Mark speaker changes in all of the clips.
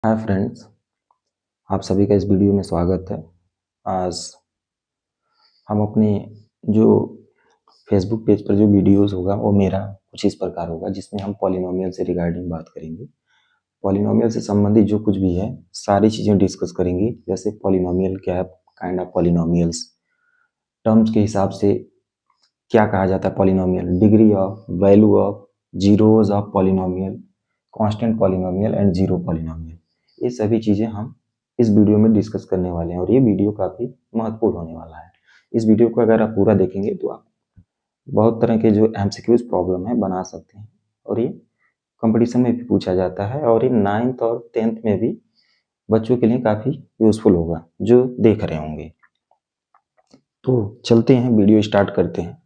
Speaker 1: Hi friends, आप सभी का इस वीडियो में स्वागत है। आज हम अपने जो फेसबुक पेज पर जो वीडियोस होगा वो मेरा कुछ इस प्रकार होगा, जिसमें हम पॉलिनोमियल से रिगार्डिंग बात करेंगे। पॉलिनोमियल से संबंधित जो कुछ भी है सारी चीज़ें डिस्कस करेंगे, जैसे पॉलिनोमियल क्या है, काइंड ऑफ पॉलिनोमियल्स, टर्म्स के हिसाब से क्या कहा जाता है polynomial, degree of, value of, zeros of polynomial, constant polynomial and zero polynomial, ये सभी चीज़ें हम इस वीडियो में डिस्कस करने वाले हैं और ये वीडियो काफ़ी महत्वपूर्ण होने वाला है। इस वीडियो को अगर आप पूरा देखेंगे तो आप बहुत तरह के जो एमसीक्यूज प्रॉब्लम है बना सकते हैं और ये कंपटीशन में भी पूछा जाता है और ये 9th और 10th में भी बच्चों के लिए काफ़ी यूजफुल होगा जो देख रहे होंगे। तो चलते हैं, वीडियो स्टार्ट करते हैं।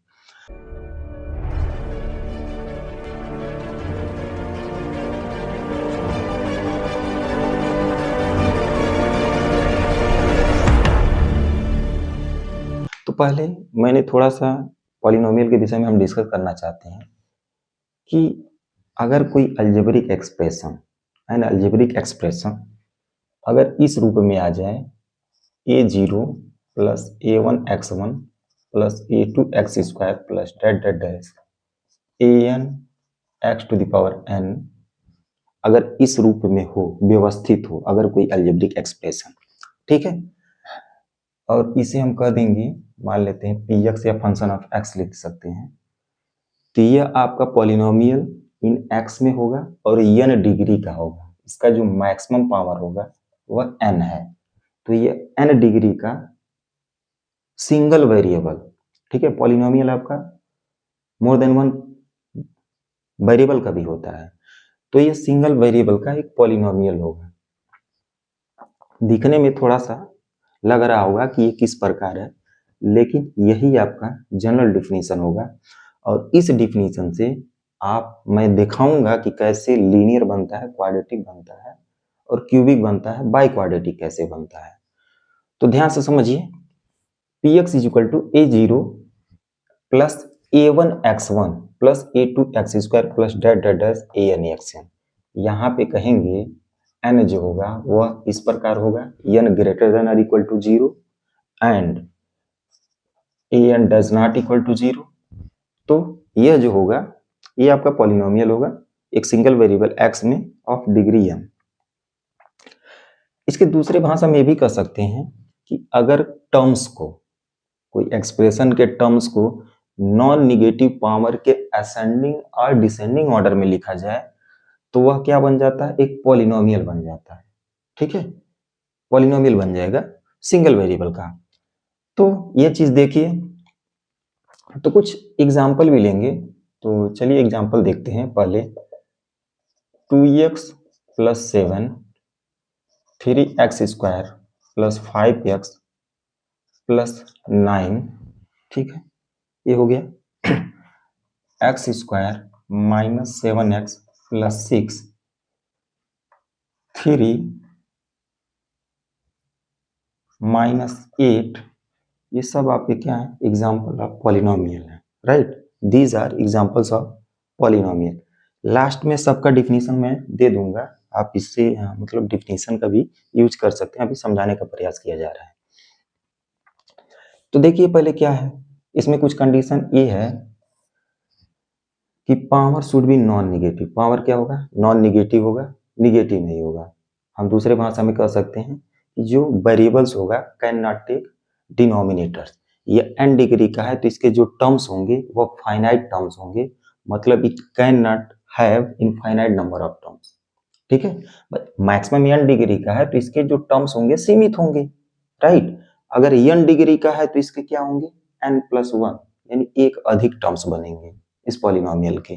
Speaker 1: तो पहले मैंने थोड़ा सा पॉलिनोमियल के विषय में हम डिस्कस करना चाहते हैं कि अगर कोई अलजेब्रिक एक्सप्रेशन अगर इस रूप में आ जाए a0 plus a1x1 plus a2x² plus dot dot dash an x to the power n, अगर इस रूप में हो, व्यवस्थित हो, अगर कोई अलजेब्रिक एक्सप्रेशन, ठीक है, और इसे हम कह देंगे, मान लेते हैं px या फंक्शन ऑफ x लिख सकते हैं, तो यह आपका पॉलिनोमियल इन x में होगा और n डिग्री का होगा। इसका जो मैक्सिमम पावर होगा वह n है, तो ये n डिग्री का सिंगल वेरिएबल, ठीक है, पॉलिनोमियल आपका मोर देन वन वेरिएबल का भी होता है, तो ये सिंगल वेरिएबल का एक पॉलिनोमियल होगा। दिखने में थोड़ा सा लग रहा होगा कि ये किस प्रकार है, लेकिन यही आपका जनरल डिफिनीशन होगा और इस डिफिनीशन से मैं दिखाऊंगा कि कैसे लीनियर बनता है, क्वाड्रेटिक बनता है और क्यूबिक बनता है, बाई क्वाड्रेटिक कैसे बनता है। तो ध्यान से समझिए, px is equal to a0 plus a1x1 plus a2x² plus dot dot dash anxn। यहाँ पे कहेंगे n जो होगा वह इस प्रकार होगा, n ग्रेटर देन और equal to 0 and an does not equal to 0। तो यह जो होगा ये आपका पॉलिनोमियल होगा एक सिंगल वेरिएबल x में ऑफ डिग्री m। इसके दूसरे भाषा में भी कह सकते हैं कि अगर टर्म्स को, कोई एक्सप्रेशन के टर्म्स को नॉन निगेटिव पावर के असेंडिंग और डिसेंडिंग ऑर्डर में लिखा जाए तो वह क्या बन जाता है, एक पॉलिनोमियल बन जाता है, ठीक है, पॉलिनोमियल बन जाएगा सिंगल वेरिएबल का। तो यह चीज देखिए, तो कुछ एग्जाम्पल भी लेंगे, तो चलिए एग्जाम्पल देखते हैं। पहले 2x plus 7 3x² plus 5x plus 9, ठीक है, ये हो गया x² minus 7x plus 6 3 minus 8, ये सब आपके क्या है, एग्जाम्पल ऑफ पॉलिनोमियल है, right. These are examples of polynomial. Last में सबका डिफिनीशन मैं दे दूंगा, आप इससे मतलब डिफिनीशन का भी यूज कर सकते हैं, अभी समझाने का प्रयास किया जा रहा है। तो देखिए पहले क्या है, इसमें कुछ कंडीशन ये है कि power should be non negative. Power क्या होगा, नॉन निगेटिव होगा, निगेटिव नहीं होगा। हम दूसरे भाषा में कह सकते हैं कि जो वेरिएबल्स होगा कैन नॉट टेक डिनोमिनेटर्स। ये n डिग्री का है तो इसके जो टर्म्स होंगे वो फाइनाइट टर्म्स होंगे, मतलब it can not have infinite number of terms, ठीक है। मैक्सिमम n डिग्री का है तो इसके जो टर्म्स होंगे सीमित होंगे, राइट। अगर n डिग्री का है तो इसके क्या होंगे, n+1, यानी एक अधिक टर्म्स बनेंगे इस पॉलिनोमियल के,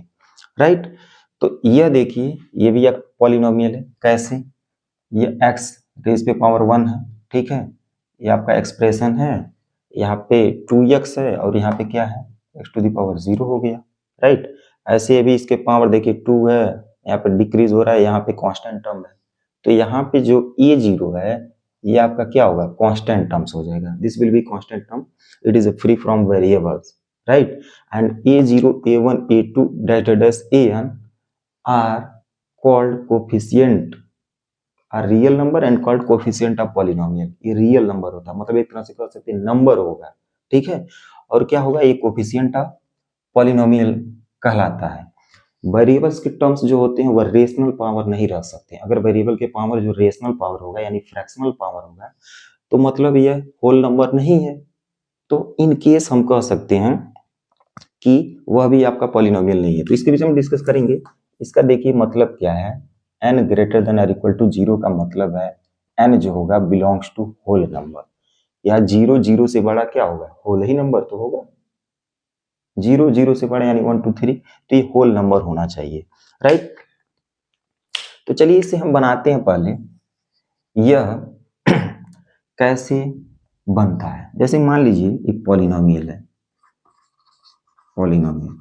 Speaker 1: राइट। तो यह देखिए, ये भी एक पॉलिनोमियल है, कैसे, ये x रेज पे पावर 1 है, ठीक है, ये आपका एक्सप्रेशन है, यहाँ पे 2x है और यहाँ पे क्या है, x टू द पावर 0 हो गया, राइट। ऐसे अभी इसके पावर देखिए 2 है, यहाँ पे डिक्रीज हो रहा है, यहाँ पे कांस्टेंट टर्म है, तो यहाँ पे जो a0 है ये आपका क्या होगा, कांस्टेंट टर्म्स हो जाएगा, this will be constant term, it is free from variables, right. And a0 a1 a2 dash an are called coefficient a real number and called coefficient of polynomial. ये real number होता है, मतलब एक तरह से कह सकते हैं नंबर होगा, ठीक है। और क्या होगा, ये कोफिशिएंट ऑफ पॉलिनोमियल कहलाता है। वेरिएबल्स के टर्म्स जो होते हैं वह रेशनल पावर नहीं रह सकते। अगर वेरिएबल के पावर जो रेशनल पावर होगा यानी फ्रैक्शनल पावर होगा तो मतलब यह होल नंबर नहीं है। तो इन केस हम कह सकते हैं कि वह भी आपका पॉलिनोमियल नहीं है। तो इसके विषय में डिस्कस करेंगे। इसका देखिए मतलब क्या है, n ग्रेटर देन और इक्वल टू 0 का मतलब है n जो होगा बिलोंग्स टू होल नंबर। या 0 0 से बड़ा क्या होगा, होल ही नंबर तो होगा। 0 0 से बड़ा यानी 1 2 3, तो ये होल नंबर होना चाहिए, राइट। तो चलिए इसे हम बनाते हैं। पहले यह कैसे बनता है, जैसे मान लीजिए एक पॉलिनोमियल है, पॉलिनोमियल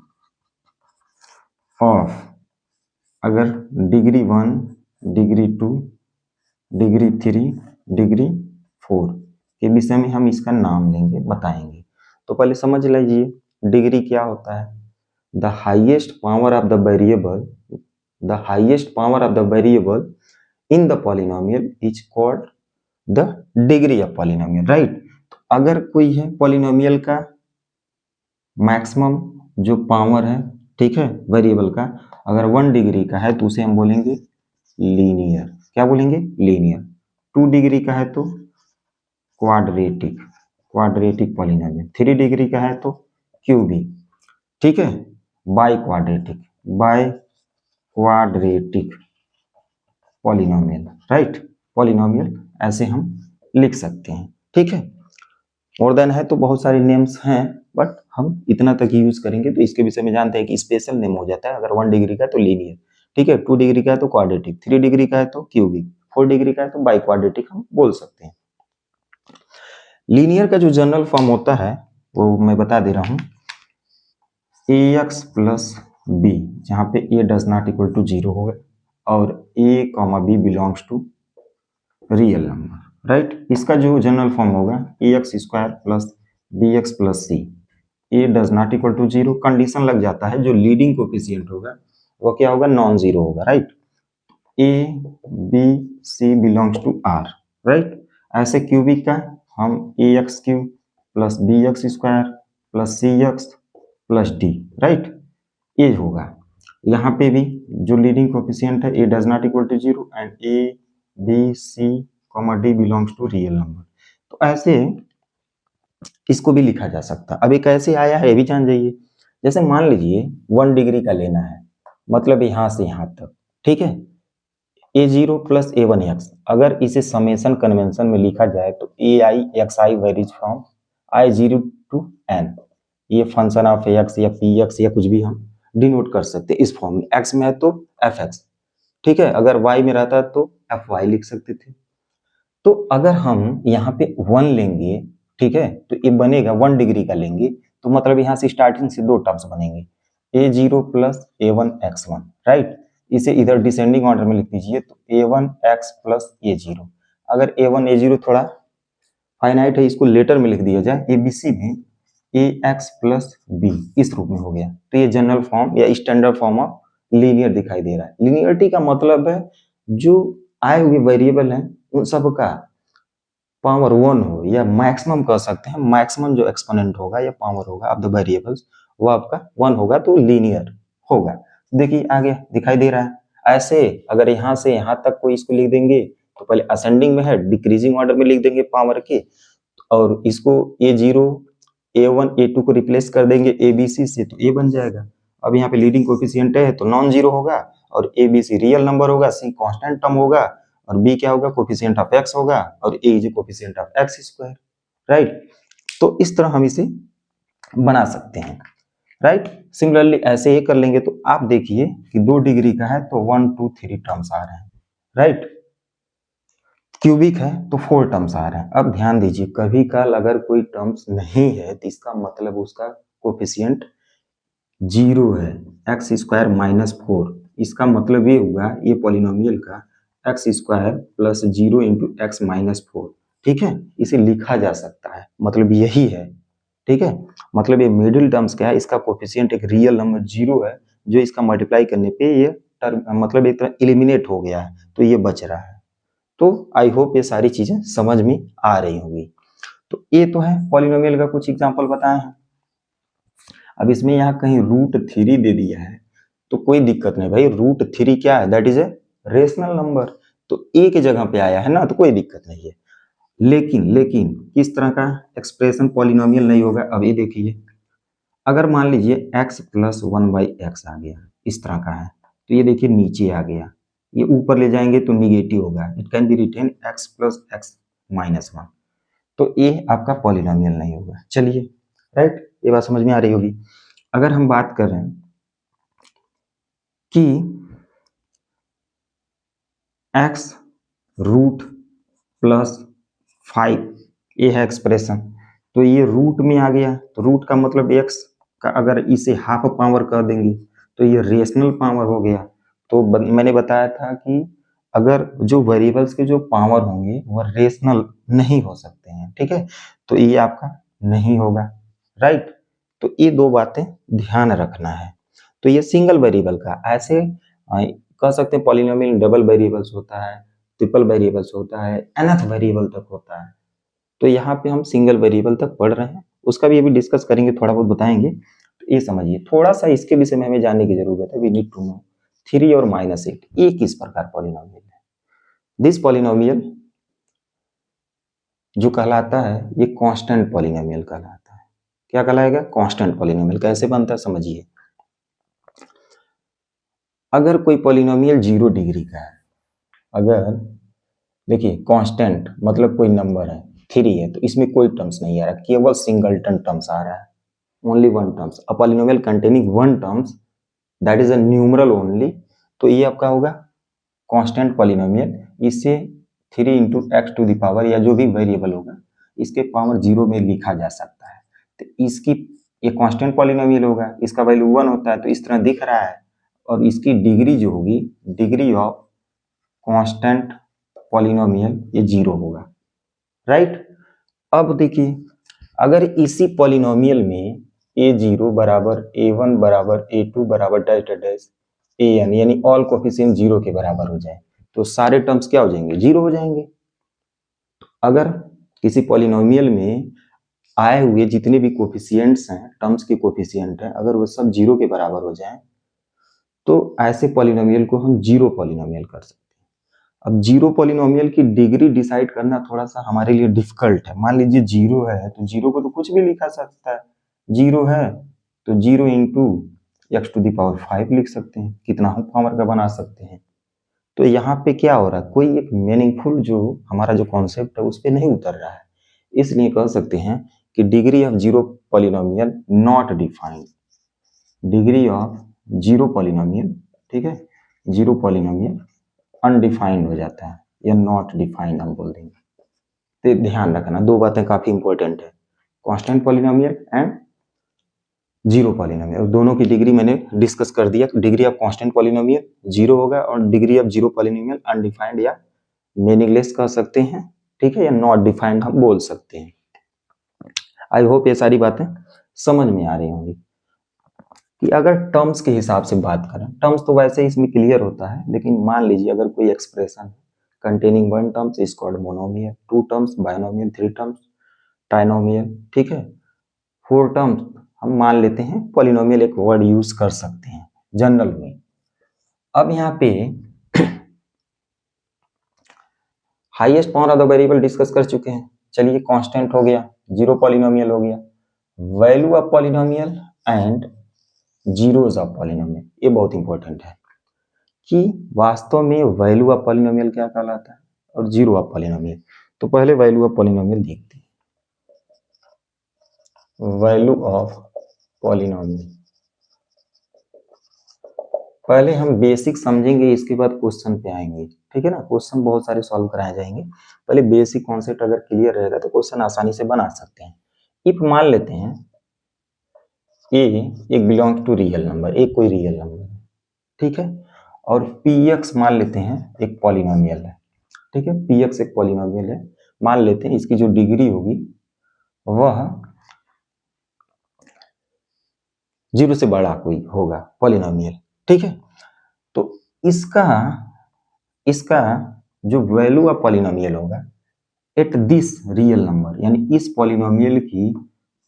Speaker 1: ऑफ अगर डिग्री 1 डिग्री 2 डिग्री 3 डिग्री 4 के विषय में हम इसका नाम लेंगे, बताएंगे। तो पहले समझ लीजिए डिग्री क्या होता है। The highest power of the variable, the highest power of the variable in the polynomial is called the degree of polynomial, right. तो अगर कोई है पॉलिनोमियल का मैक्सिमम जो पावर है, ठीक है, वेरिएबल का, अगर 1 डिग्री का है तो उसे हम बोलेंगे लीनियर। क्या बोलेंगे, लीनियर। 2 डिग्री का है तो क्वाड्रेटिक, क्वाड्रेटिक पॉलिनोमियल। 3 डिग्री का है तो क्यूबिक, ठीक है, by quadratic, by quadratic polynomial, right. Polynomial ऐसे हम लिख सकते हैं, ठीक है। मोर देन है तो बहुत सारे नेम्स हैं, बट हम इतना तक ही यूज करेंगे। तो इसके विषय में जानते हैं कि स्पेशल नेम हो जाता है। अगर 1 डिग्री का है तो लीनियर, ठीक है, 2 डिग्री का है तो क्वाड्रेटिक, 3 डिग्री का है तो क्यूबिक, 4 डिग्री का है तो बाई क्वाड्रेटिक हम बोल सकते हैं। लीनियर का जो जनरल फॉर्म होता है वो मैं बता दे रहा हूं, ax प्लस बी, जहां पे a does not equal to 0 होगा और a comma b belongs to real number, right. इसका जो जनरल फॉर्म होगा ax square plus bx plus c, a does not equal to 0, condition लग जाता है, जो लीडिंग कोफिशिएंट होगा वो क्या होगा, नॉन जीरो होगा, right. a b c belongs to r, right. ऐसे क्यूबिक का हम ax cube plus bx square plus cx plus d, right, ये होगा। यहाँ पे भी जो लीडिंग कोफिशिएंट है a does not equal to 0 and a b c d belongs to real number. तो ऐसे इसको भी लिखा जा सकता है। अब ये कैसे आया है ये भी जान जाइए। जैसे मान लीजिए 1 डिग्री का लेना है, मतलब यहाँ से यहाँ तक, ठीक है, a0 प्लस a1x। अगर इसे समेशन कन्वेंशन में लिखा जाए तो ai xi varies from i0 to n। ये फंक्शन ऑफ x या px या कुछ भी हम डिनोट कर सकते हैं इस फॉर्म में। x में है तो fx, ठीक है, अगर y में रहता तो fy लिख सकते थे। तो अगर हम यहाँ पे 1 लेंगे, ठीक है, तो ये बनेगा 1 डिग्री का लेंगे तो मतलब यहाँ से स्टार्टिंग से 2 टर्म्स बनेंगे, a0 प्लस a1x1, राइट। इसे इधर डिसेंडिंग ऑर्डर में लिख दीजिए तो a1x प्लस a0। अगर a1 a0 थोड़ा फाइनाइट है, इसको लेटर में लिख दिया जाए abc में ax प्लस b, इस रूप में हो गया। तो ये जनरल फॉर्म या स्टैंडर्ड फॉर्म ऑफ लीनियर दिखाई दे रहा है। लीनियरिटी का मतलब है जो आए हुए वेरिएबल हैं उन सब का पावर 1 हो, या मैक्सिमम कह सकते हैं, मैक्सिमम जो एक्सपोनेंट होगा या पावर होगा ऑफ द वेरिएबल्स वो आपका 1 होगा तो लीनियर होगा। देखिए आगे दिखाई दे रहा है। ऐसे अगर यहाँ से यहाँ तक कोई इसको लिख देंगे तो पहले असेंडिंग में है, डिक्रीजिंग ऑर्डर में लिख देंगे पावर के, और इसको a0 a1 a2 को रिप्लेस कर देंगे abc से तो a बन जाएगा। अब यहाँ पे लीडिंग कोएफिशिएंट है तो नॉन जीरो होगा, और abc रियल नंबर होगा, c कांस्टेंट टर्म होगा, और b क्या होगा, कोएफिशिएंट ऑफ x होगा, और a is coefficient of x square, right. तो इस तरह हम इसे बना सकते हैं, राइट। सिमिलरली ऐसे ही कर लेंगे तो आप देखिए कि 2 डिग्री का है तो 1 2 3 टर्म्स आ रहे हैं, राइट। क्यूबिक है तो 4 टर्म्स आ रहे हैं। अब ध्यान दीजिए, कभी कल अगर कोई टर्म्स नहीं है तो इसका मतलब उसका कोएफिशिएंट 0 है, एक्स स्क्वायर माइनस 4। इसका मतलब ये हुआ ये पॉलिनोमियल का x square plus 0 into x minus 4, ठीक है। इसे लिखा जा सकता है, मतलब यही है, ठीक है। मतलब ये मिडिल टर्म्स क्या है, इसका कोएफिशिएंट एक रियल नंबर 0 है, जो इसका मल्टीप्लाई करने पे ये टर्म मतलब एक तरह एलिमिनेट हो गया है, तो ये बच रहा है, तो आई होप ये सारी चीजें समझ में आ रही होंगी। तो ये तो है पॉलिनोमियल का कुछ एग्जांपल बताए हैं। अब इसमें यहाँ कहीं √3 दे दिया है तो कोई दिक्कत नहीं भाई, √3 क्या है, that is a rational number, तो ए की जगह पे आया है ना, तो कोई दिक्कत नहीं है। लेकिन किस तरह का एक्सप्रेशन पॉलिनोमियल नहीं होगा, अब ये देखिए, अगर मान लीजिए x + 1/x आ गया, इस तरह का है, तो ये देखिए नीचे आ गया, ये ऊपर ले जाएंगे तो निगेटिव होगा, it can be written x + x - 1, तो ये आपका पॉलिनोमियल नहीं होगा। चलिए, राइट, ये बात समझ में आ रही होगी। अगर हम बात करें कि x √+5 ये है एक्सप्रेशन, तो ये रूट में आ गया, तो रूट का मतलब x का अगर इसे हाफ पावर कर देंगे तो ये रेशनल पावर हो गया। तो मैंने बताया था कि अगर जो वेरिएबल्स के जो पावर होंगे वह रेशनल नहीं हो सकते हैं, ठीक है, तो ये आपका नहीं होगा, राइट। तो ये दो बातें ध्यान रखना है। तो ये सिंगल वेरिएबल का, ऐसे कह सकते हैं पॉलिनोमियल डबल वेरिएबल्स होता है, ट्रिपल वेरिएबल्स होता है, nth वेरिएबल तक होता है। तो यहाँ पे हम सिंगल वेरिएबल तक पढ़ रहे हैं, उसका भी अभी डिस्कस करेंगे, थोड़ा बहुत बताएंगे। तो ये समझिए, थोड़ा सा इसके विषय में हमें जानने की जरूरत है। वी नीड टू नो 3 और -8 ये किस प्रकार पॉलिनोमियल है। दिस पॉलिनोमियल जो कहलाता है ये कांस्टेंट पॉलिनोमियल कहलाता है। क्या कहलाएगा, कांस्टेंट पॉलिनोमियल। कैसे बनता है समझिए, अगर कोई पॉलिनोमियल 0 डिग्री का है, अगर देखिए कांस्टेंट मतलब कोई नंबर है 3 है, तो इसमें कोई टर्म्स नहीं आ रहा, केवल सिंगलटन टर्म्स आ रहा है, only one terms, a polynomial containing one terms that is a numeral only, तो ये आपका होगा कांस्टेंट पॉलिनोमियल। इसे 3 × x⁴ या जो भी वेरिएबल होगा इसके पावर 0 में लिखा जा सकता है, तो इसकी ये कांस्टेंट पॉलिनोमियल होगा, इसका वैल्यू 1 होता है, तो इस तरह दिख रहा है, और इसकी डिग्री जो होगी, डिग्री ऑफ कांस्टेंट पॉलिनोमियल ये 0 होगा, राइट। अब देखिए, अगर इसी पॉलिनोमियल में a0 बराबर a1 बराबर a2 बराबर डैश डैश डैश an यानी ऑल कोफिशिएंट 0 के बराबर हो जाए, तो सारे टर्म्स क्या हो जाएंगे, 0 हो जाएंगे। अगर किसी पॉलिनोमियल में आए हुए जितने भी कोफिशिएंट्स हैं, टर्म्स के कोफिशिएंट हैं, अगर वो सब 0 के बराबर हो जाए, तो ऐसे पॉलिनोमियल को हम जीरो पॉलिनोमियल कर सकते हैं। अब जीरो पॉलिनोमियल की डिग्री डिसाइड करना थोड़ा सा हमारे लिए डिफिकल्ट है। मान लीजिए 0 है, तो 0 को तो कुछ भी लिखा सकता है, 0 है तो 0 × x⁵ लिख सकते हैं, कितना हम पावर का बना सकते हैं। तो यहाँ पे क्या हो रहा है, कोई एक मीनिंगफुल जो हमारा जो कॉन्सेप्ट है उस पर नहीं उतर रहा है, इसलिए कह सकते हैं कि degree of zero polynomial not defined, degree of zero polynomial, ठीक है, जीरो पॉलिनोमियल अनडिफाइंड हो जाता है, या नॉट डिफाइंड हम बोल देंगे। तो ध्यान रखना, दो बातें काफी इंपॉर्टेंट है, constant polynomial and zero polynomial, दोनों की डिग्री मैंने डिस्कस कर दिया। डिग्री ऑफ कांस्टेंट पॉलिनोमियल 0 होगा, और degree of zero polynomial undefined या मीनिंगलेस कह सकते हैं, ठीक है, या नॉट डिफाइंड हम बोल सकते हैं। आई होप ये सारी बातें समझ में आ रही होंगी। कि अगर टर्म्स के हिसाब से बात करें, टर्म्स तो वैसे ही इसमें क्लियर होता है, लेकिन मान लीजिए अगर कोई expression containing one terms is called monomial, 2 terms binomial, 3 terms trinomial, ठीक है, 4 टर्म्स हम मान लेते हैं पॉलिनोमियल, एक वर्ड यूज कर सकते हैं जनरल में। अब यहाँ पे highest power of the variable discuss कर चुके हैं। चलिए, कांस्टेंट हो गया, जीरो पॉलिनोमियल हो गया, value of polynomial and zeros of polynomial, ये बहुत इंपॉर्टेंट है कि वास्तव में वैल्यू ऑफ पॉलिनोमियल क्या कहलाता है और जीरो ऑफ पॉलिनोमियल। तो पहले वैल्यू ऑफ पॉलिनोमियल देखते हैं। वैल्यू ऑफ पॉलिनोमियल पहले हम बेसिक समझेंगे, इसके बाद क्वेश्चन पे आएंगे, ठीक है ना। क्वेश्चन बहुत सारे सॉल्व कराए जाएंगे, पहले बेसिक कॉन्सेप्ट अगर क्लियर रहेगा तो क्वेश्चन आसानी से बना सकते हैं। इफ मान लेते हैं ए एक बिलोंग टू रियल नंबर, एक कोई रियल नंबर है, ठीक है, और px मान लेते हैं एक पॉलिनोमियल है, ठीक है, px एक पॉलिनोमियल है, मान लेते हैं इसकी जो डिग्री होगी वह 0 से बड़ा कोई होगा पॉलिनोमियल, ठीक है। तो इसका जो वैल्यू ऑफ पॉलिनोमियल होगा एट दिस रियल नंबर, यानी इस पॉलिनोमियल की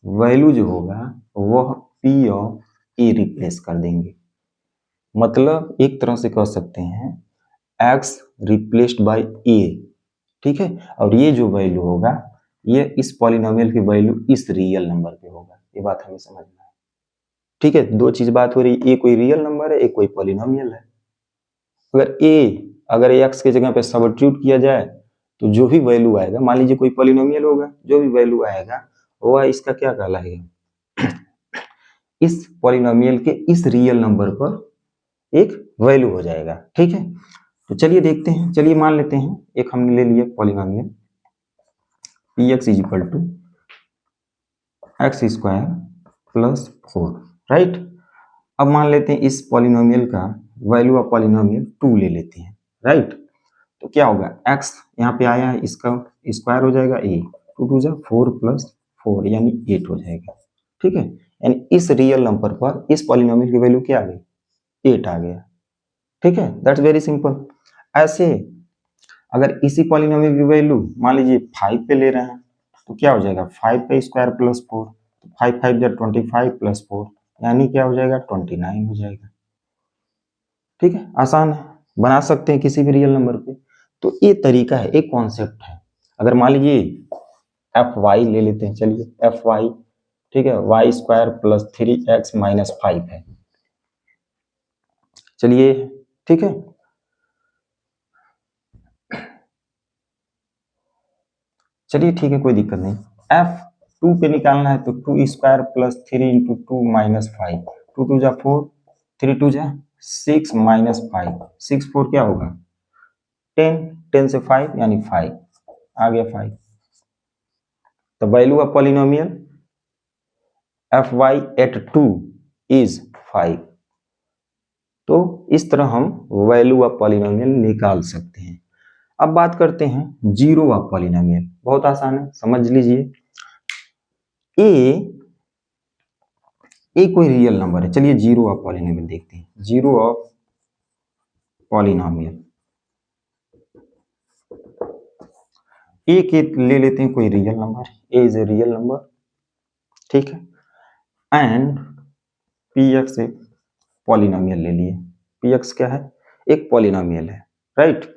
Speaker 1: वैल्यू जो होगा वह पी ऑफ ए रिप्लेस कर देंगे। मतलब एक तरह से कह सकते हैं x रिप्लेस्ड बाय a, ठीक है। और ये जो वैल्यू होगा ये इस पॉलिनोमियल की वैल्यू इस रियल नंबर पे होगा। ये बात हमें समझना है, ठीक है। दो चीज बात हो रही है, ये कोई रियल नंबर है, एक कोई पॉलिनोमियल है। अगर x की जगह पे सब्स्टिट्यूट किया जाए तो जो भी वैल्यू आएगा, मान लीजिए कोई पॉलिनोमियल होगा, जो भी वैल्यू आएगा वह इसका क्या कहलाएगा, इस पॉलिनोमियल के इस रियल नंबर पर एक वैल्यू हो जाएगा, ठीक है। तो चलिए देखते हैं, चलिए मान लेते हैं एक हमने ले लिया polynomial px is equal to x square plus 4, right. अब मान लेते हैं इस पॉलिनोमियल का वैल्यू ऑफ पॉलिनोमियल 2 ले लेते हैं, राइट। तो क्या होगा, x यहाँ पे आया है, इसका स्क्वायर हो जाएगा a, 2 2 जा 4 प्लस 4 यानी 8 हो जाएगा, ठीक है। यानी इस रियल नंबर पर इस पॉलिनोमियल की वैल्यू क्या आ गई, 8 आ गया, ठीक है। That's very simple. ऐसे अगर इसी पॉलिनोमियल की वैल्यू मान लीजिए 5 पे ले रहे हैं तो क्या हो जाएगा, 5 पे स्क्वायर प्लस 4, 5 5 जा 25 प्लस 4 यानी क्या हो जाएगा, 29 हो जाएगा, ठीक है। आसान है, बना सकते हैं किसी भी रियल नंबर पे। तो ये तरीका है, एक कॉन्सेप्ट है। अगर मान लीजिए एफ वाई ले लेते हैं, चलिए एफ वाई, ठीक है, Y square plus 3x minus 5 है, चलिए, ठीक है। चलिए ठीक है, कोई दिक्कत नहीं। एफ 2 पे निकालना है तो 2 स्क्वायर प्लस 3 इंटू 2 माइनस 5, 2 2 जा 4, 3 2 जा 6 माइनस 5, 6 4 क्या होगा 10, 10 से 5 यानी 5 आ गया 5। तो value of polynomial f y at 2 is 5। तो इस तरह हम वैल्यू ऑफ पॉलिनोमियल निकाल सकते हैं। अब बात करते हैं जीरो ऑफ पॉलिनोमियल, बहुत आसान है, समझ लीजिए। ए कोई रियल नंबर है, चलिए जीरो ऑफ पॉलिनोमियल देखते हैं। जीरो ऑफ पॉलिनोमियल ए के ले लेते हैं कोई real number, A is a real number, ठीक है। एंड पी एक्स एक पॉलिनोमियल ले लिए, पी एक्स क्या है, एक पॉलिनोमियल है, right.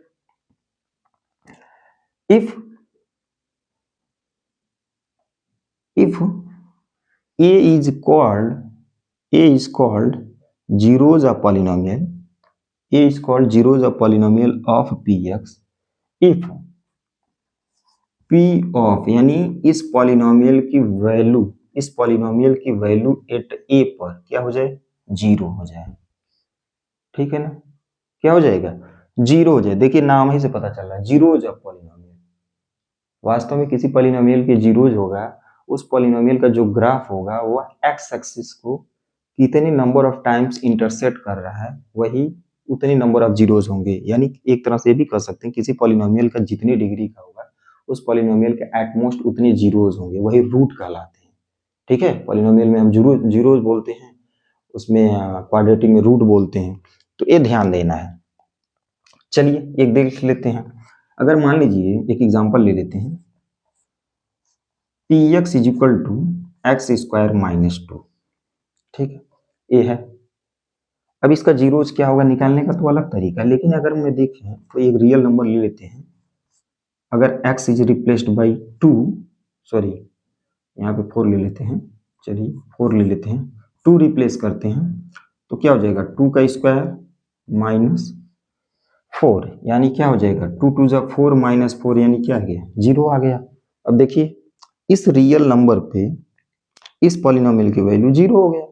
Speaker 1: If a is called zeros of polynomial, a is called zeros of polynomial of px if p of यानी इस पॉलिनोमियल की वैल्यू, इस पॉलिनोमियल की वैल्यू एट a पर क्या हो जाए, जीरो हो जाए, ठीक है ना। क्या हो जाएगा, जीरो हो जाए। देखिए नाम ही से पता चल रहा है जीरोज ऑफ पॉलिनोमियल। वास्तव में किसी पॉलिनोमियल के जीरोज होगा, उस पॉलिनोमियल का जो ग्राफ होगा वह एक्स एक्सिस को कितने नंबर ऑफ टाइम्स इंटरसेक्ट कर रहा है, वही उतनी नंबर ऑफ जीरोज होंगे। यानी एक तरह से भी कह सकते हैं किसी पॉलिनोमियल का जितनी डिग्री का होगा उस पॉलिनोमियल के एटमोस्ट उतने जीरोज होंगे, वही रूट कहलाते हैं, ठीक है। पॉलिनोमियल में हम जीरोज बोलते हैं, उसमें क्वाड्रेटिक में रूट बोलते हैं, तो ये ध्यान देना है। चलिए एक देख लेते हैं। अगर मान लीजिए एक एग्जांपल ले लेते हैं, px is equal to x square minus 2, ठीक है, ये है। अब इसका जीरोज क्या होगा निकालने का तो अलग तरीका है, लेकिन अगर मैं देखें तो एक रियल नंबर ले लेते हैं। अगर x is replaced by 2, sorry यहाँ पे 4 ले लेते हैं, चलिए 4 ले लेते हैं, 2 रिप्लेस करते हैं तो क्या हो जाएगा, 2 का स्क्वायर माइनस 4 यानी क्या हो जाएगा, 2 2 जा 4 माइनस 4 यानी क्या आ गया, जीरो आ गया। अब देखिए इस रियल नंबर पे इस पॉलिनोमियल की वैल्यू जीरो हो गया,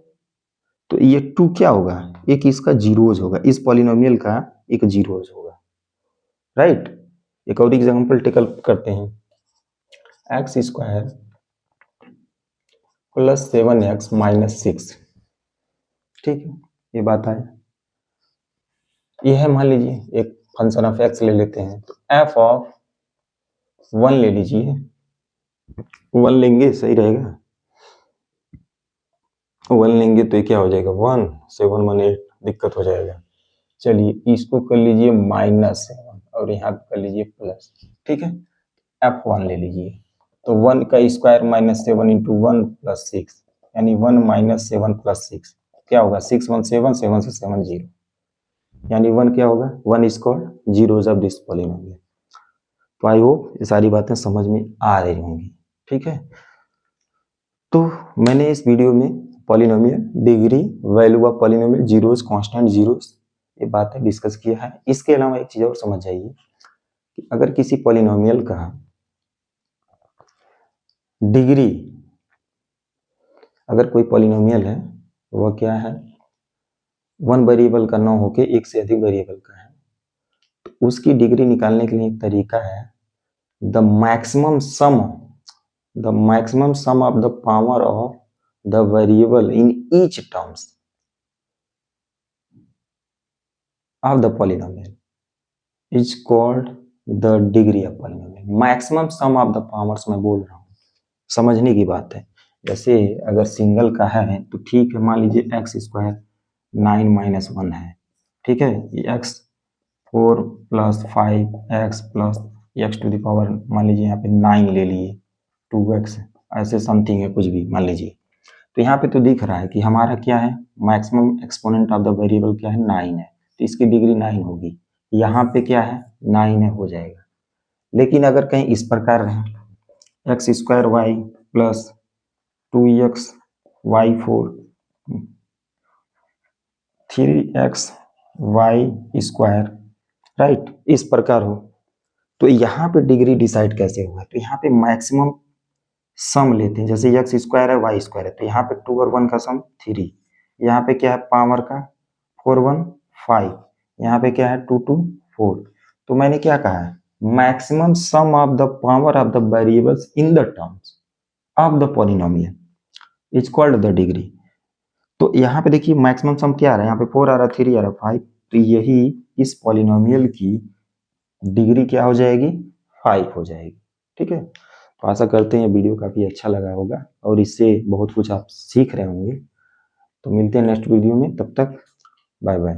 Speaker 1: तो ये 2 क्या होगा, एक इसका जीरोज होगा, इस पॉलिनोमियल का एक जीरोज होगा, राइट। एक और एग्जांपल टेकल करते हैं, x square plus 7x minus 6, ठीक है, ये बात है। ये है मान लीजिए एक फंक्शन ऑफ एक्स ले लेते हैं, तो एफ ऑफ 1 ले लीजिए, 1 लेंगे सही रहेगा, 1 लेंगे तो ये क्या हो जाएगा 1 7 1 8, दिक्कत हो जाएगा। चलिए इसको कर लीजिए -7 और यहाँ पे कर लीजिए प्लस, ठीक है। F1 ले लीजिए, तो 1 का स्क्वायर माइनस 7 इंटू 1 प्लस 6, यानी 1 माइनस 7 प्लस 6 क्या होगा, 6 1 7, 7 से 7 0, यानी 1 क्या होगा, 1 is called zeros of this polynomial. तो आई होप ये सारी बातें समझ में आ रही होंगी, ठीक है। तो मैंने इस वीडियो में polynomial, degree, value of polynomial, zeros, constant, zeros, ये बातें डिस्कस किया है। इसके अलावा एक चीज और समझ जाइए कि अगर किसी पॉलिनोमियल का डिग्री, अगर कोई पॉलिनोमियल है वह क्या है, वन वेरिएबल का ना होके एक से अधिक वेरिएबल का है, तो उसकी डिग्री निकालने के लिए एक तरीका है, the maximum some of the power of the variable in each terms of the polynomial is called the degree of polynomial. Maximum some of the powers मैं बोल रहा हूँ, समझने की बात है। जैसे अगर सिंगल का है तो ठीक है, मान लीजिए एक्स स्क्वायर 9 माइनस 1 है, ठीक है, x 4 plus 5 x plus x to the power, मान लीजिए यहाँ पे 9 ले लिए, 2x ऐसे समथिंग है कुछ भी मान लीजिए। तो यहाँ पे तो दिख रहा है कि हमारा क्या है, maximum exponent of the variable क्या है, 9 है, तो इसकी डिग्री 9 होगी। यहाँ पे क्या है, 9 है, हो जाएगा। लेकिन अगर कहीं इस प्रकार रहे, x square y plus 2x y 4 3x y square, right, इस प्रकार हो, तो यहाँ पे डिग्री डिसाइड कैसे होगा, तो यहाँ पे मैक्सिमम सम लेते हैं। जैसे एक्स स्क्वायर है वाई स्क्वायर है, तो यहाँ पे 2 और 1 का सम 3, यहाँ पे क्या है पावर का 4 1 5, यहाँ पे क्या है 2 2 4। तो मैंने क्या कहा है, maximum some of the power of the variables in the terms of the polynomial is called the degree. तो यहाँ पे देखिए मैक्सिमम सम क्या आ रहा है, यहाँ पे 4 आ रहा है, 3 आ रहा है, 5, तो यही इस पॉलिनोमियल की डिग्री क्या हो जाएगी, 5 हो जाएगी, ठीक है। तो आशा करते हैं वीडियो काफ़ी अच्छा लगा होगा और इससे बहुत कुछ आप सीख रहे होंगे। तो मिलते हैं नेक्स्ट वीडियो में, तब तक बाय बाय।